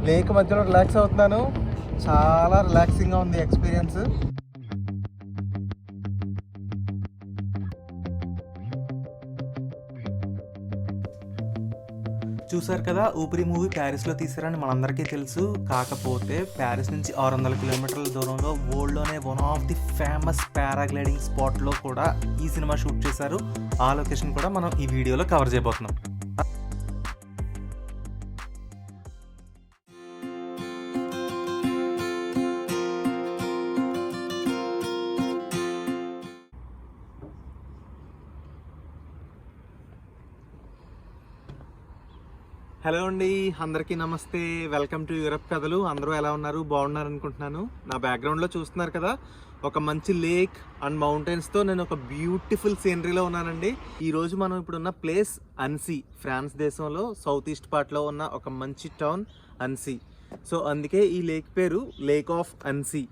Lake మధ్యలో relax అవుతున్నాను. చాలా రిలాక్సింగ్గా ఉంది ఎక్స్పీరియన్స్. చూసారు కదా, ఊపిరి మూవీ ప్యారిస్లో తీసారని మనందరికీ తెలుసు. కాకపోతే ప్యారిస్ నుంచి 600 కిలోమీటర్ల దూరంలో వరల్డ్లోనే one of the famous paragliding స్పాట్లో కూడా ఈ సినిమా షూట్ చేశారు. ఆ లొకేషన్ కూడా మనం ఈ వీడియోలో కవర్ చేయబోతున్నాం. హలో అండి, అందరికీ నమస్తే. వెల్కమ్ టు యూరప్ కథలు. అందరూ ఎలా ఉన్నారు? బాగున్నారు అనుకుంటున్నాను. నా బ్యాక్గ్రౌండ్లో చూస్తున్నారు కదా, ఒక మంచి లేక్ అండ్ మౌంటైన్స్తో నేను ఒక బ్యూటిఫుల్ సీనరీలో ఉన్నానండి. ఈరోజు మనం ఇప్పుడున్న ప్లేస్ అన్సీ, ఫ్రాన్స్ దేశంలో సౌత్ ఈస్ట్ పార్ట్లో ఉన్న ఒక మంచి టౌన్ అన్సీ. సో అందుకే ఈ లేక్ పేరు లేక్ ఆఫ్ అన్సీ.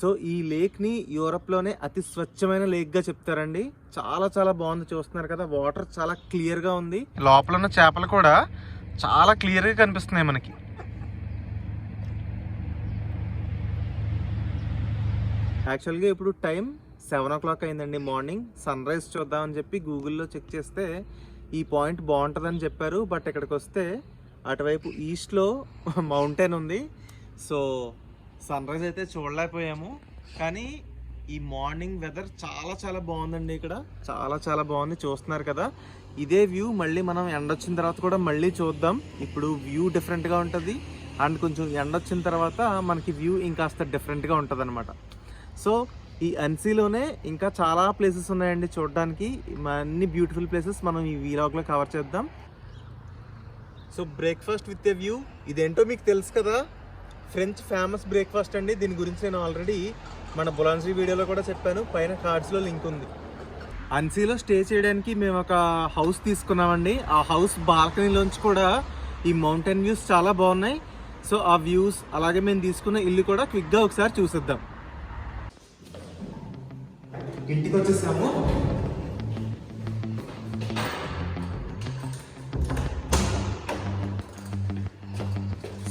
సో ఈ లేక్ని యూరప్లోనే అతి స్వచ్ఛమైన లేక్గా చెప్తారండి. చాలా చాలా బాగుంది. చూస్తున్నారు కదా, వాటర్ చాలా క్లియర్గా ఉంది. లోపల ఉన్న చేపలు కూడా చాలా క్లియర్గా కనిపిస్తున్నాయి మనకి. యాక్చువల్గా ఇప్పుడు టైం 7 o'clock అయిందండి మార్నింగ్. సన్ రైజ్ చూద్దామని చెప్పి గూగుల్లో చెక్ చేస్తే ఈ పాయింట్ బాగుంటుందని చెప్పారు. బట్ ఇక్కడికి వస్తే అటువైపు ఈస్ట్లో మౌంటైన్ ఉంది. సో సన్ రైజ్ అయితే చూడలేకపోయాము. కానీ ఈ మార్నింగ్ వెదర్ చాలా చాలా బాగుందండి. ఇక్కడ చాలా చాలా బాగుంది. చూస్తున్నారు కదా, ఇదే వ్యూ మళ్ళీ మనం ఎండ వచ్చిన తర్వాత కూడా మళ్ళీ చూద్దాం. ఇప్పుడు వ్యూ డిఫరెంట్గా ఉంటుంది అండ్ కొంచెం ఎండ వచ్చిన తర్వాత మనకి వ్యూ ఇంకాస్త డిఫరెంట్గా ఉంటుంది అనమాట. సో ఈ అన్సీలోనే ఇంకా చాలా ప్లేసెస్ ఉన్నాయండి చూడడానికి. అన్ని బ్యూటిఫుల్ ప్లేసెస్ మనం ఈ వీలాగ్లో కవర్ చేద్దాం. So breakfast with a view, ఇదేంటో మీకు తెలుసు కదా, ఫ్రెంచ్ ఫేమస్ బ్రేక్ఫాస్ట్ అండి. దీని గురించి నేను ఆల్రెడీ మన బులాన్సీ వీడియోలో కూడా చెప్పాను. పైన కార్డ్స్లో లింక్ ఉంది. అన్సీలో స్టే చేయడానికి మేము ఒక హౌస్ తీసుకున్నామండి. ఆ హౌస్ బాల్కనీలోంచి కూడా ఈ మౌంటైన్ వ్యూస్ చాలా బాగున్నాయి. సో ఆ వ్యూస్ అలాగే మేము తీసుకున్న ఇల్లు కూడా క్విక్గా ఒకసారి చూసేద్దాం. ఇంటికి వచ్చేసాము.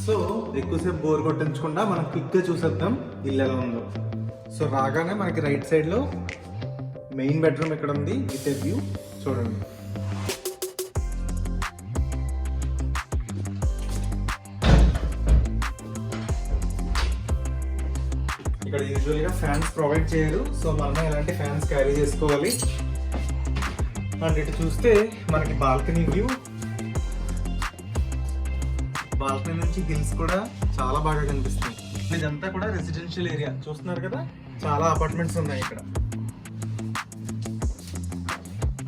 సో ఎక్కువసేపు బోర్ కొట్టించకుండా మనం క్విక్గా చూసేద్దాం ఇల్లు ఎలా ఉందో. సో రాగానే మనకి రైట్ సైడ్లో మెయిన్ బెడ్రూమ్ ఇక్కడ ఉంది విత్ ఏ వ్యూ. చూడండి, ఇక్కడ యూజువల్గా ఫ్యాన్స్ ప్రొవైడ్ చేయరు. సో మనం ఎలాంటి ఫ్యాన్స్ క్యారీ చేసుకోవాలి. అండ్ ఇటు చూస్తే మనకి బాల్కనీ వ్యూ. బాల్కనీ నుంచి హిల్స్ కూడా చాలా బాగా కనిపిస్తుంది. ఇదంతా కూడా రెసిడెన్షియల్ ఏరియా. చూస్తున్నారు కదా, చాలా అపార్ట్మెంట్స్ ఉన్నాయి ఇక్కడ.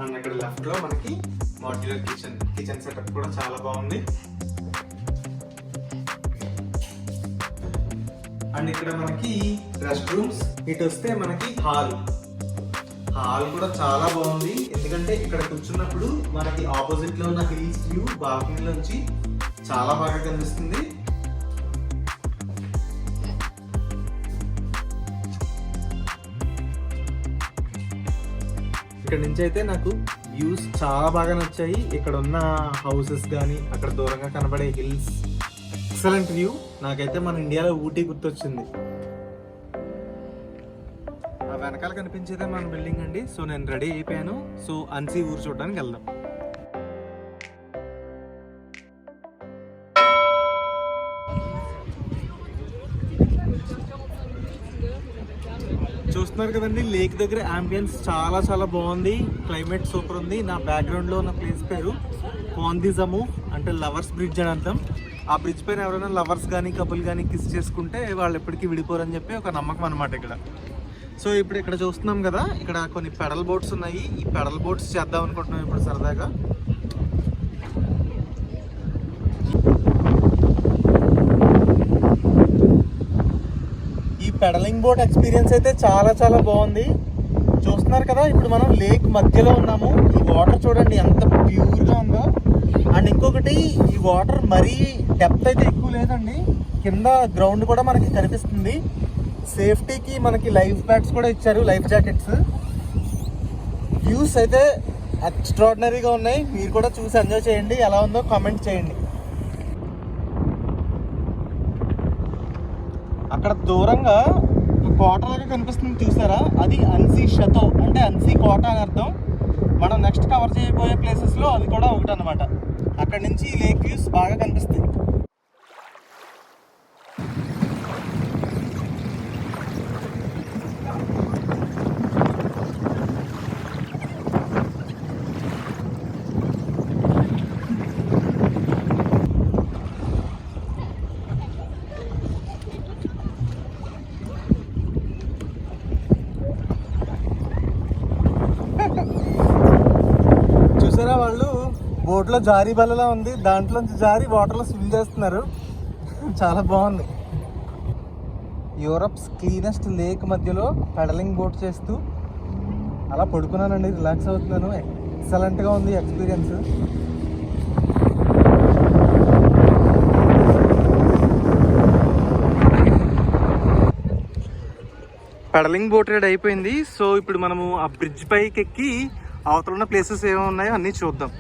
అండ్ ఇక్కడ లెఫ్ట్ లో మనకి మాడ్యులర్ కిచెన్ సెటప్ కూడా చాలా బాగుంది. అండ్ ఇక్కడ మనకి రెస్ట్ రూమ్స్. ఇటు వస్తే మనకి హాల్ కూడా చాలా బాగుంది. ఎందుకంటే ఇక్కడ కూర్చున్నప్పుడు మనకి ఆపోజిట్ లో ఉన్న హిల్స్ వ్యూ బాల్కనీ నుంచి చాలా బాగా కనిపిస్తుంది. ఇక్కడ నుంచి అయితే నాకు వ్యూస్ చాలా బాగా నచ్చాయి. ఇక్కడ ఉన్న హౌసెస్ కానీ అక్కడ దూరంగా కనబడే హిల్స్, ఎక్సలెంట్ వ్యూ. నాకైతే మన ఇండియాలో ఊటీ గుర్తొచ్చింది. ఆ వెనకాల కనిపించేదే మన బిల్డింగ్ అండి. సో నేను రెడీ అయిపోయాను. సో అన్సీ ఊరు చూడడానికి వెళ్దాం. చూస్తున్నారు కదండి, లేక్ దగ్గర అంబియన్స్ చాలా చాలా బాగుంది. క్లైమేట్ సూపర్ ఉంది. నా బ్యాక్గ్రౌండ్లో ఉన్న ప్లేస్ పేరు పాంట్ ది జమూర్, అంటే లవర్స్ బ్రిడ్జ్ అని అర్థం. ఆ బ్రిడ్జ్ పైన ఎవరైనా లవర్స్ కానీ కపుల్ కానీ కిస్ చేసుకుంటే వాళ్ళు ఎప్పటికీ విడిపోరని చెప్పి ఒక నమ్మకం అనమాట ఇక్కడ. సో ఇప్పుడు ఇక్కడ చూస్తున్నాం కదా, ఇక్కడ కొన్ని పెడల్ బోట్స్ ఉన్నాయి. ఈ పెడల్ బోట్స్ చేద్దాం అనుకుంటున్నాం ఇప్పుడు సరదాగా. పెడలింగ్ బోట్ ఎక్స్పీరియన్స్ అయితే చాలా చాలా బాగుంది. చూస్తున్నారు కదా, ఇప్పుడు మనం లేక్ మధ్యలో ఉన్నాము. ఈ వాటర్ చూడండి ఎంత ప్యూర్గా ఉందో. అండ్ ఇంకొకటి, ఈ వాటర్ మరీ డెప్త్ అయితే ఎక్కువ లేదండి. కింద గ్రౌండ్ కూడా మనకి కనిపిస్తుంది. సేఫ్టీకి మనకి లైఫ్ బ్యాగ్స్ కూడా ఇచ్చారు, లైఫ్ జాకెట్స్. వ్యూస్ అయితే ఎక్స్ట్రాడినరీగా ఉన్నాయి. మీరు కూడా చూసి ఎంజాయ్ చేయండి. ఎలా ఉందో కామెంట్ చేయండి. అక్కడ దూరంగా కోట లాగా కనిపిస్తుంది చూసారా, అది అన్సీ షతో అంటే అన్సీ కోట అని అర్థం. మనం నెక్స్ట్ కవర్ చేయబోయే ప్లేసెస్లో అది కూడా ఒకటి అనమాట. అక్కడ నుంచి లేక్ వ్యూస్ బాగా కనిపిస్తాయి. చూసారా, వాళ్ళు బోట్లో జారీ బల్లలా ఉంది, దాంట్లోంచి జారీ వాటర్లో స్విమ్ చేస్తున్నారు. చాలా బాగుంది. యూరప్స్ క్లీనెస్ట్ లేక్ మధ్యలో పెడలింగ్ బోట్ చేస్తూ అలా పడుకున్నానండి, రిలాక్స్ అవుతున్నాను. ఎక్సలెంట్గా ఉంది ఎక్స్పీరియన్స్. పెడలింగ్ బోట్ రైడ్ అయిపోయింది. సో ఇప్పుడు మనము ఆ బ్రిడ్జ్ పైకి ఎక్కి అవతల ఉన్న ప్లేసెస్ ఏమేమి ఉన్నాయో అన్నీ చూద్దాం.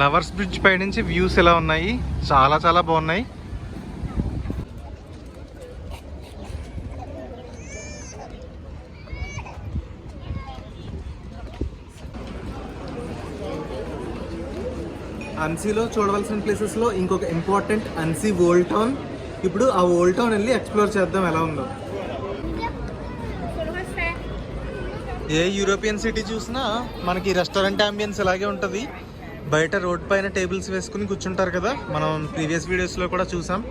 లవర్స్ బ్రిడ్జ్ పై నుంచి వ్యూస్ ఎలా ఉన్నాయి, చాలా చాలా బాగున్నాయి. అన్సీలో చూడవలసిన ప్లేసెస్లో ఇంకొక ఇంపార్టెంట్ అన్సీ ఓల్డ్ టౌన్. ఇప్పుడు ఆ ఓల్డ్ టౌన్ వెళ్ళి ఎక్స్ప్లోర్ చేద్దాం ఎలా ఉందో. ఏ యూరోపియన్ సిటీ చూసినా మనకి రెస్టారెంట్ అంబియన్స్ ఇలాగే ఉంటుంది. బయట రోడ్ పైన టేబుల్స్ వేసుకుని కూర్చుంటారు కదా, మనం ప్రీవియస్ వీడియోస్లో కూడా చూసాం.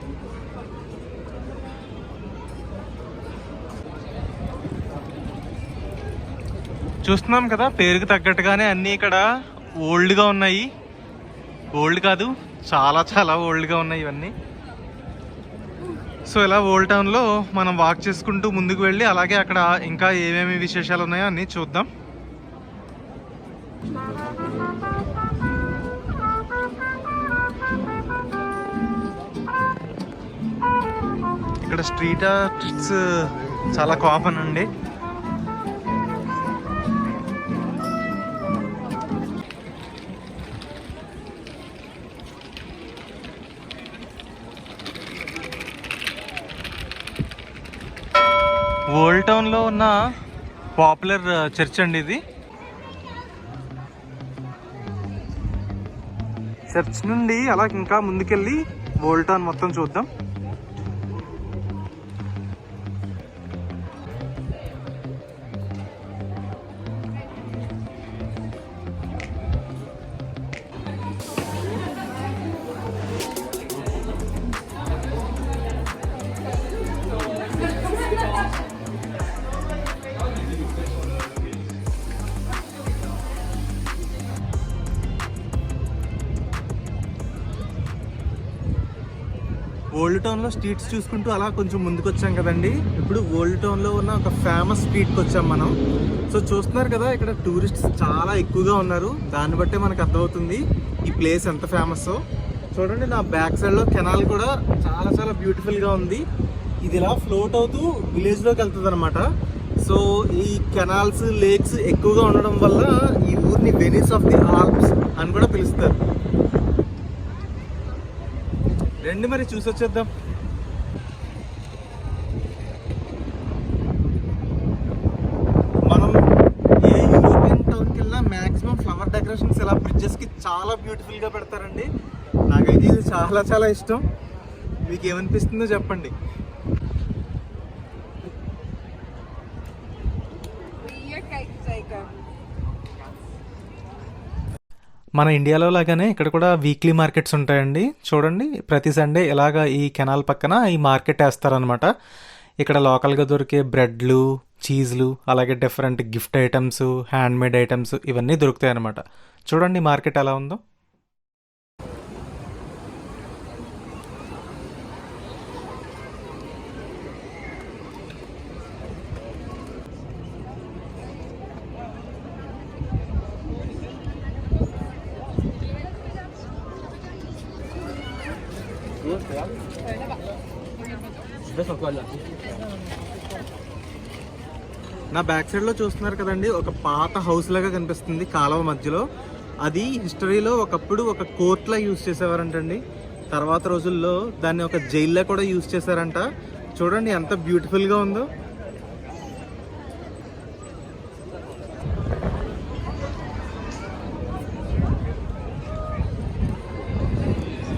చూస్తున్నాం కదా, పేరుకి తగ్గట్టుగానే అన్నీ ఇక్కడ ఓల్డ్గా ఉన్నాయి. ఓల్డ్ కాదు, చాలా చాలా ఓల్డ్గా ఉన్నాయి ఇవన్నీ. సో ఇలా ఓల్డ్ టౌన్లో మనం వాక్ చేసుకుంటూ ముందుకు వెళ్ళి అలాగే అక్కడ ఇంకా ఏమేమి విశేషాలు ఉన్నాయో అన్నీ చూద్దాం. ఇక్కడ స్ట్రీట్ ఆర్ట్స్ చాలా కామన్ అండి. ఓల్డ్ టౌన్లో ఉన్న పాపులర్ చర్చ్ అండి ఇది. చర్చ్ నుండి అలా ఇంకా ముందుకెళ్ళి ఓల్డ్ టౌన్ మొత్తం చూద్దాం. ఓల్డ్ టౌన్లో స్ట్రీట్స్ చూసుకుంటూ అలా కొంచెం ముందుకు వచ్చాం కదండి. ఇప్పుడు ఓల్డ్ టౌన్లో ఉన్న ఒక ఫేమస్ స్ట్రీట్కి వచ్చాం మనం. సో చూస్తున్నారు కదా, ఇక్కడ టూరిస్ట్స్ చాలా ఎక్కువగా ఉన్నారు. దాన్ని బట్టే మనకు అర్థమవుతుంది ఈ ప్లేస్ ఎంత ఫేమస్. చూడండి, నా బ్యాక్ సైడ్లో కెనాల్ కూడా చాలా చాలా బ్యూటిఫుల్గా ఉంది. ఇది ఇలా ఫ్లోట్ అవుతూ విలేజ్లోకి వెళ్తుంది అనమాట. సో ఈ కెనాల్స్, లేక్స్ ఎక్కువగా ఉండడం వల్ల ఈ ఊరిని వెనిస్ ఆఫ్ ది ఆల్ప్స్ అని కూడా పిలుస్తారు. రండి మరి చూసి వచ్చేద్దాం. మనం ఏ యూరోపియన్ టౌన్కి వెళ్ళినా మ్యాక్సిమం ఫ్లవర్ డెకరేషన్స్ ఇలా బ్రిడ్జెస్కి చాలా బ్యూటిఫుల్గా పెడతారండి. నాకైతే ఇది చాలా చాలా ఇష్టం. మీకు ఏమనిపిస్తుందో చెప్పండి. మన ఇండియాలో లాగానే ఇక్కడ కూడా వీక్లీ మార్కెట్స్ ఉంటాయండి. చూడండి, ప్రతి సండే ఇలాగ ఈ కెనాల్ పక్కన ఈ మార్కెట్ వేస్తారనమాట. ఇక్కడ లోకల్గా దొరికే బ్రెడ్లు, చీజ్లు, అలాగే different gift items, handmade items ఇవన్నీ దొరుకుతాయి అనమాట. చూడండి మార్కెట్ ఎలా ఉందో. నా బ్యాక్ సైడ్ లో చూస్తున్నారు కదండి, ఒక పాత హౌస్ లాగా కనిపిస్తుంది కాలువ మధ్యలో. అది హిస్టరీలో ఒకప్పుడు ఒక కోర్ట్ లా యూజ్ చేసేవారంటండి. తర్వాత రోజుల్లో దాన్ని ఒక జైల్లో కూడా యూజ్ చేశారంట. చూడండి ఎంత బ్యూటిఫుల్ గా ఉందో.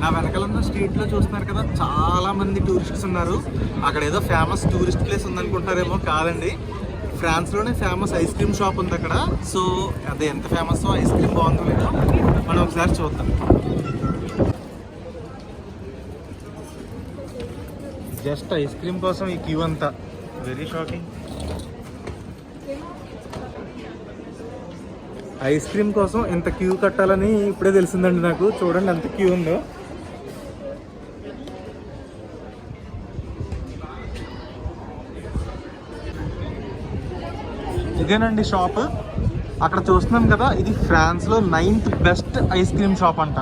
నా వెనకాలన్న స్ట్రీట్ లో చూస్తున్నారు కదా, చాలా మంది టూరిస్ట్స్ ఉన్నారు. అక్కడ ఏదో ఫేమస్ టూరిస్ట్ ప్లేస్ ఉందనుకుంటారేమో, కాదండి. ఫ్రాన్స్ లోనే ఫేమస్ ఐస్ క్రీమ్ షాప్ ఉంది అక్కడ. సో అదే ఎంత ఫేమస్, ఐస్ క్రీమ్ బాగుందో లేదో మనం ఒకసారి చూద్దాం. జస్ట్ ఐస్ క్రీమ్ కోసం ఈ క్యూ అంతా, వెరీ షాకింగ్. ఐస్ క్రీమ్ కోసం ఎంత క్యూ కట్టాలని ఇప్పుడే తెలిసిందండి నాకు. చూడండి ఎంత క్యూ ఉందో. ఇదేనండి షాప్. అక్కడ చూస్తున్నాం కదా, ఇది ఫ్రాన్స్ లో 9th best ice cream shop అంట.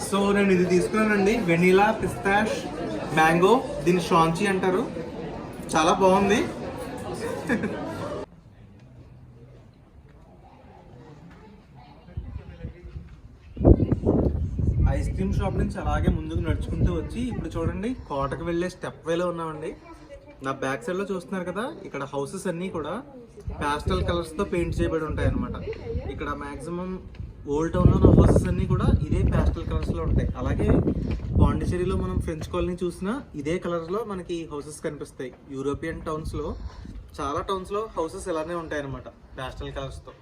సో నేను ఇది తీసుకున్నానండి, వెనీలా పిస్తాష్ మ్యాంగో. దీన్ని షాంచి అంటారు. చాలా బాగుంది. ఐస్ క్రీమ్ షాప్ నుంచి అలాగే ముందుకు నడుచుకుంటూ వచ్చి ఇప్పుడు చూడండి కోటకు వెళ్ళే స్టెప్ వేలో ఉన్నామండి. నా బ్యాక్ సైడ్ లో చూస్తున్నారు కదా, ఇక్కడ హౌసెస్ అన్నీ కూడా పాస్టల్ కలర్స్ తో పెయింట్ చేయబడి ఉంటాయి అనమాట. ఇక్కడ మాక్సిమం ఓల్డ్ టౌన్ లో హౌసెస్ అన్నీ కూడా ఇదే పాస్టల్ కలర్స్ లో ఉంటాయి. అలాగే పాండిచేరిలో మనం ఫ్రెంచ్ కాలనీ చూసినా ఇదే కలర్స్ లో మనకి హౌసెస్ కనిపిస్తాయి. యూరోపియన్ టౌన్స్ లో చాలా టౌన్స్ లో హౌసెస్ ఇలానే ఉంటాయి అనమాట, పాస్టల్ కలర్స్ తో.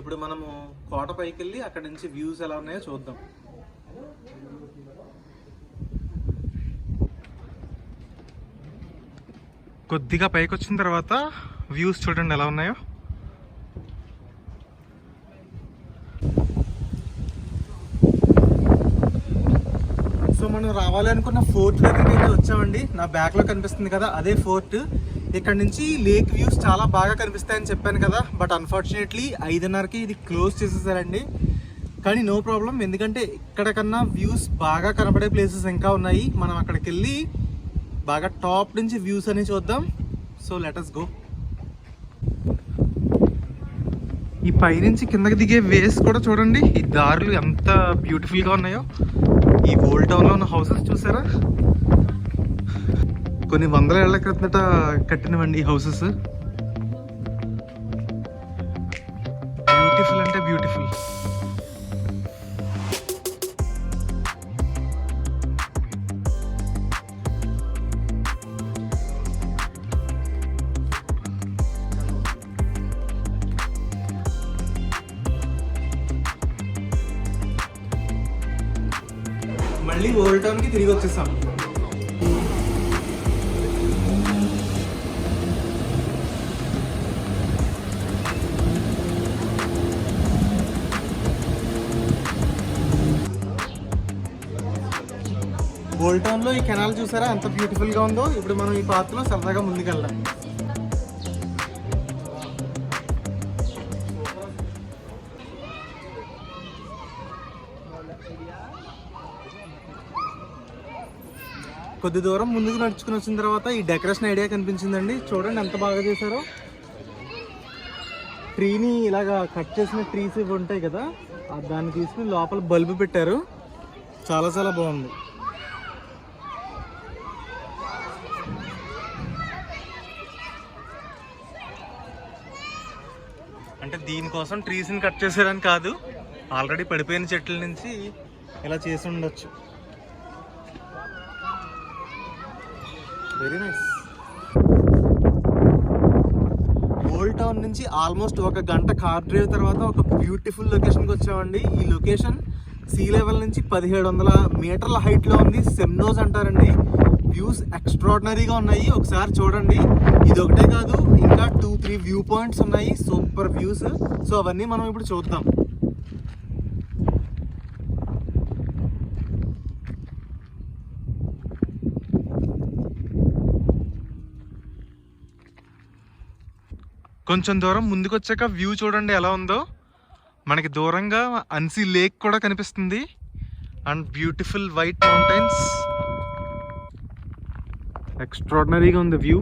ఇప్పుడు మనము కోట పైకి వెళ్ళి అక్కడ నుంచి వ్యూస్ ఎలా ఉన్నాయో చూద్దాం. కొద్దిగా పైకి వచ్చిన తర్వాత వ్యూస్ చూడండి ఎలా ఉన్నాయో. సో మనం రావాలి అనుకున్న ఫోర్ట్ దగ్గరికి అయితే వచ్చామండి. నా బ్యాక్ లో కనిపిస్తుంది కదా, అదే ఫోర్ట్. ఇక్కడ నుంచి లేక్ వ్యూస్ చాలా బాగా కనిపిస్తాయని చెప్పాను కదా, బట్ అన్ఫార్చునేట్లీ 5:30కి ఇది క్లోజ్ చేసేసారండి. కానీ నో ప్రాబ్లం, ఎందుకంటే ఇక్కడ కన్నా వ్యూస్ బాగా కనబడే ప్లేసెస్ ఇంకా ఉన్నాయి. మనం అక్కడికి వెళ్ళి బాగా టాప్ నుంచి వ్యూస్ అని చూద్దాం. So let us go. ఈ పైనుంచి కిందకి దిగే వేస్ కూడా చూడండి, ఈ దారులు ఎంత బ్యూటిఫుల్ గా ఉన్నాయో. ఈ ఓల్డ్ టౌన్ లో ఉన్న హౌసెస్ చూసారా, కొన్ని వందల ఏళ్ల క్రితట కట్టినవండి ఈ హౌసెస్. బ్యూటిఫుల్ అంటే బ్యూటిఫుల్. మళ్ళీ ఓల్డ్ టౌన్ కి తిరిగి వచ్చేసాం. ఓల్డ్ టౌన్ లో ఈ కెనాల్ చూసారా ఎంత బ్యూటిఫుల్ గా ఉందో. ఇప్పుడు మనం ఈ పాత్ లో సరదాగా ముందుకెళ్దాం. కొద్ది దూరం ముందుకు నడుచుకుని వచ్చిన తర్వాత ఈ డెకరేషన్ ఐడియా కనిపించిందండి. చూడండి ఎంత బాగా చేశారో. ట్రీని ఇలాగా కట్ చేసిన ట్రీస్ ఇవి ఉంటాయి కదా, దాన్ని తీసుకుని లోపల బల్బు పెట్టారు. చాలా చాలా బాగుంది. అంటే దీనికోసం ట్రీస్ని కట్ చేశారని కాదు, ఆల్రెడీ పడిపోయిన చెట్ల నుంచి ఇలా చేసి ఉండొచ్చు. Very nice. ఓల్డ్ టౌన్ నుంచి ఆల్మోస్ట్ 1 గంట కార్ డ్రైవ్ తర్వాత ఒక బ్యూటిఫుల్ లొకేషన్కి వచ్చామండి. ఈ లొకేషన్ సీ లెవెల్ నుంచి 1700 మీటర్ల హైట్లో ఉంది. సెమ్నోజ్ అంటారండి. వ్యూస్ ఎక్స్ట్రాడినరీగా ఉన్నాయి, ఒకసారి చూడండి. ఇది ఒకటే కాదు, ఇంకా 2-3 వ్యూ పాయింట్స్ ఉన్నాయి, సూపర్ వ్యూస్. సో అవన్నీ మనం ఇప్పుడు చూద్దాం. కొంచెం దూరం ముందుకు వచ్చాక వ్యూ చూడండి ఎలా ఉందో. మనకి దూరంగా అన్సీ లేక్ కూడా కనిపిస్తుంది అండ్ బ్యూటిఫుల్ వైట్ మౌంటైన్స్. ఎక్స్ట్రాడినరీగా ఉంది వ్యూ.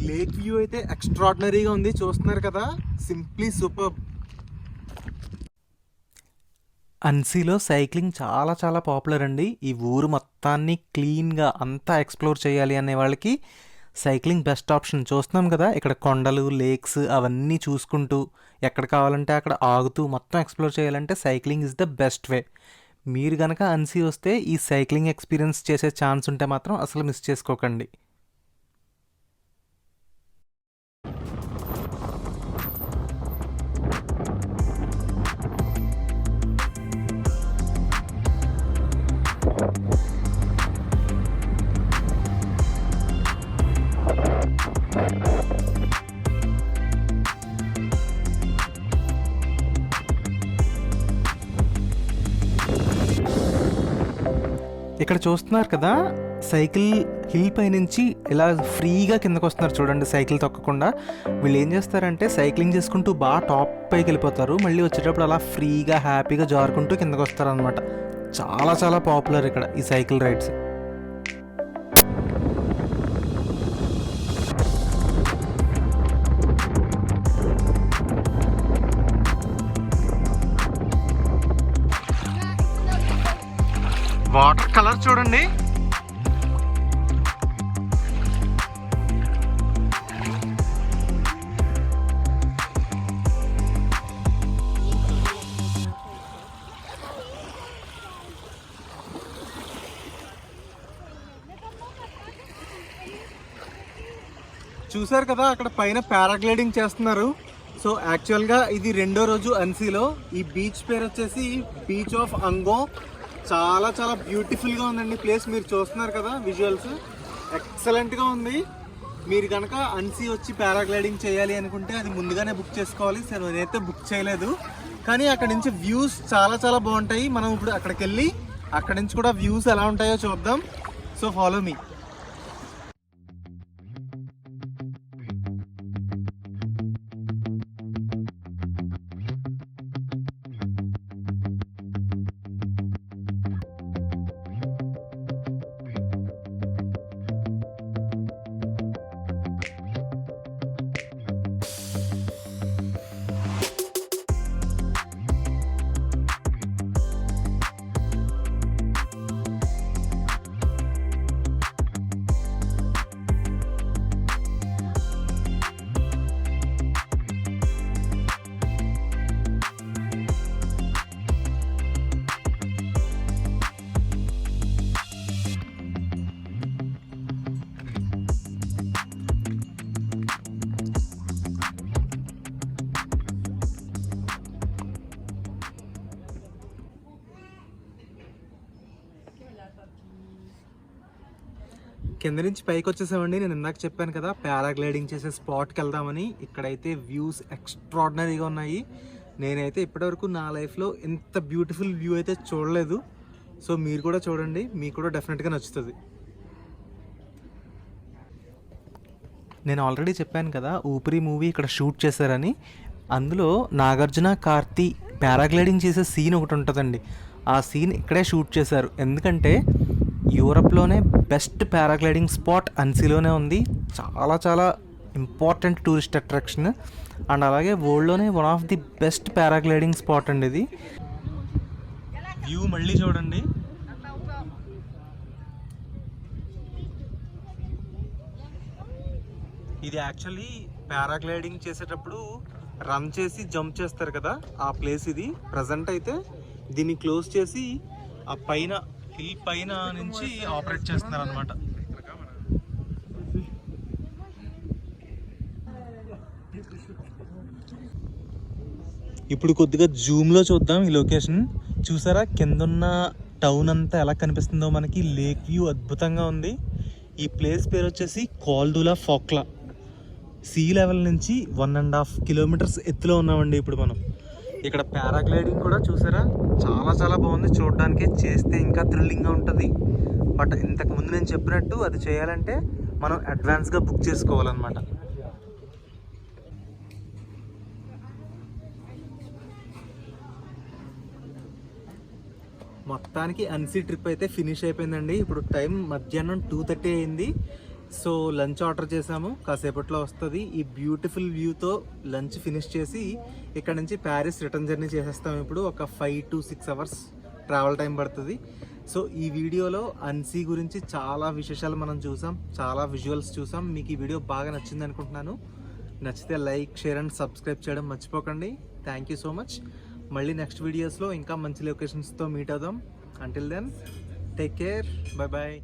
లేక్ వ్యూ అయితే ఎక్స్ట్రాడినరీగా ఉంది, చూస్తున్నారు కదా, సింప్లీ సూపర్. అన్సీలో సైక్లింగ్ చాలా చాలా పాపులర్ అండి. ఈ ఊరు మొత్తాన్ని క్లీన్గా అంతా ఎక్స్ప్లోర్ చేయాలి అనే వాళ్ళకి సైక్లింగ్ బెస్ట్ ఆప్షన్. చూస్తున్నాం కదా ఇక్కడ కొండలు, లేక్స్ అవన్నీ చూసుకుంటూ ఎక్కడ కావాలంటే అక్కడ ఆగుతూ మొత్తం ఎక్స్ప్లోర్ చేయాలంటే cycling is the best way. మీరు కనుక అన్సీ వస్తే ఈ సైక్లింగ్ ఎక్స్పీరియన్స్ చేసే ఛాన్స్ ఉంటే మాత్రం అసలు మిస్ చేసుకోకండి. ఇక్కడ చూస్తున్నారు కదా సైకిల్ హిల్ పై నుంచి ఇలా ఫ్రీగా కిందకు వస్తున్నారు చూడండి, సైకిల్ తొక్కకుండా. వీళ్ళు ఏం చేస్తారంటే సైక్లింగ్ చేసుకుంటూ బాగా టాప్ పైకి వెళ్ళిపోతారు, మళ్ళీ వచ్చేటప్పుడు అలా ఫ్రీగా హ్యాపీగా జారుకుంటూ కిందకు వస్తారు అనమాట. చాలా చాలా పాపులర్ ఇక్కడ ఈ సైకిల్ రైడ్స్. వాటర్ కలర్ చూడండి. చూసారు కదా అక్కడ పైన పారాగ్లైడింగ్ చేస్తున్నారు. సో యాక్చువల్గా ఇది రెండో రోజు అన్సీలో. ఈ బీచ్ పేరు వచ్చేసి బీచ్ ఆఫ్ అంగో. చాలా చాలా బ్యూటిఫుల్గా ఉందండి ప్లేస్. మీరు చూస్తున్నారు కదా విజువల్స్, ఎక్సలెంట్గా ఉంది. మీరు కనుక అన్సీ వచ్చి పారాగ్లైడింగ్ చేయాలి అనుకుంటే అది ముందుగానే బుక్ చేసుకోవాలి. సరే నేనైతే బుక్ చేయలేదు, కానీ అక్కడ నుంచి వ్యూస్ చాలా చాలా బాగుంటాయి. మనం ఇప్పుడు అక్కడికి వెళ్ళి అక్కడి నుంచి కూడా వ్యూస్ ఎలా ఉంటాయో చూద్దాం. So follow me. కింద నుంచి పైకి వచ్చేసామండి. నేను ఇందాక చెప్పాను కదా పారాగ్లైడింగ్ చేసే స్పాట్కి వెళ్దామని. ఇక్కడైతే వ్యూస్ ఎక్స్ట్రాడినరీగా ఉన్నాయి. నేనైతే ఇప్పటివరకు నా లైఫ్లో ఇంత బ్యూటిఫుల్ వ్యూ అయితే చూడలేదు. సో మీరు కూడా చూడండి, మీకు కూడా డెఫినెట్గా నచ్చుతుంది. నేను ఆల్రెడీ చెప్పాను కదా ఊపిరి మూవీ ఇక్కడ షూట్ చేశారని. అందులో నాగార్జున, కార్తీ పారాగ్లైడింగ్ చేసే సీన్ ఒకటి ఉంటుందండి. ఆ సీన్ ఇక్కడే షూట్ చేశారు. ఎందుకంటే యూరప్లోనే బెస్ట్ పారాగ్లైడింగ్ స్పాట్ అన్సీలోనే ఉంది. చాలా చాలా ఇంపార్టెంట్ టూరిస్ట్ అట్రాక్షన్ అండ్ అలాగే వరల్డ్లోనే one of the best paragliding spot అండి ఇది. వ్యూ మళ్ళీ చూడండి. ఇది యాక్చువల్లీ పారాగ్లైడింగ్ చేసేటప్పుడు రన్ చేసి జంప్ చేస్తారు కదా ఆ ప్లేస్ ఇది. ప్రజెంట్ అయితే దీన్ని క్లోజ్ చేసి ఆ పైన హిల్ పైన నుంచి ఆపరేట్ చేస్తున్నారు అనమాట. ఇప్పుడు కొద్దిగా జూమ్లో చూద్దాం ఈ లొకేషన్. చూసారా కిందున్న టౌన్ అంతా ఎలా కనిపిస్తుందో మనకి. లేక్ వ్యూ అద్భుతంగా ఉంది. ఈ ప్లేస్ పేరు వచ్చేసి కాల్దులా ఫోక్లా. సీ లెవెల్ నుంచి 1.5 కిలోమీటర్స్ ఎత్తులో ఉన్నామండి ఇప్పుడు మనం. ఇక్కడ పారాగ్లైడింగ్ కూడా చూసారా, చాలా చాలా బాగుంది చూడడానికి. చేస్తే ఇంకా థ్రిల్లింగ్గా ఉంటుంది. బట్ ఇంతకు ముందు నేను చెప్పినట్టు అది చేయాలంటే మనం అడ్వాన్స్గా బుక్ చేసుకోవాలన్నమాట. మొత్తానికి అన్సీ ట్రిప్ అయితే ఫినిష్ అయిపోయిందండి. ఇప్పుడు టైం మధ్యాహ్నం 2:30 అయింది. సో లంచ్ ఆర్డర్ చేసాము, కాసేపట్లో వస్తుంది. ఈ బ్యూటిఫుల్ వ్యూతో లంచ్ ఫినిష్ చేసి ఇక్కడ నుంచి ప్యారిస్ రిటర్న్ జర్నీ చేసేస్తాము. ఇప్పుడు ఒక 5 to 6 అవర్స్ ట్రావెల్ టైం పడుతుంది. సో ఈ వీడియోలో అన్సీ గురించి చాలా విశేషాలు మనం చూసాం, చాలా విజువల్స్ చూసాం. మీకు ఈ వీడియో బాగా నచ్చింది అనుకుంటున్నాను. నచ్చితే లైక్, షేర్ అండ్ సబ్స్క్రైబ్ చేయడం మర్చిపోకండి. Thank you so much. మళ్ళీ నెక్స్ట్ వీడియోస్లో ఇంకా మంచి లొకేషన్స్తో మీట్ అవుదాం. Until then take care, bye bye.